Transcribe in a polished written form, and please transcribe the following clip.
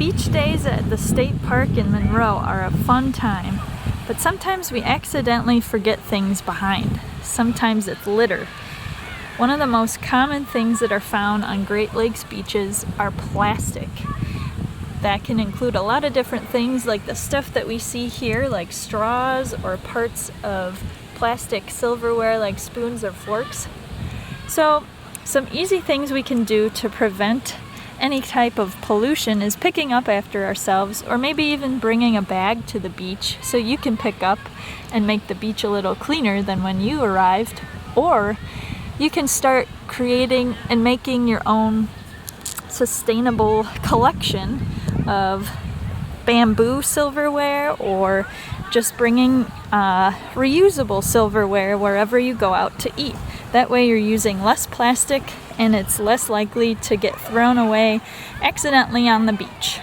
Beach days at the state park in Monroe are a fun time, but sometimes we accidentally forget things behind. Sometimes it's litter. One of the most common things that are found on Great Lakes beaches are plastic. That can include a lot of different things, like the stuff that we see here, like straws or parts of plastic silverware like spoons or forks. So some easy things we can do to prevent any type of pollution is picking up after ourselves, or maybe even bringing a bag to the beach so you can pick up and make the beach a little cleaner than when you arrived. Or you can start creating and making your own sustainable collection of bamboo silverware, or just bringing reusable silverware wherever you go out to eat. That way you're using less plastic and it's less likely to get thrown away accidentally on the beach.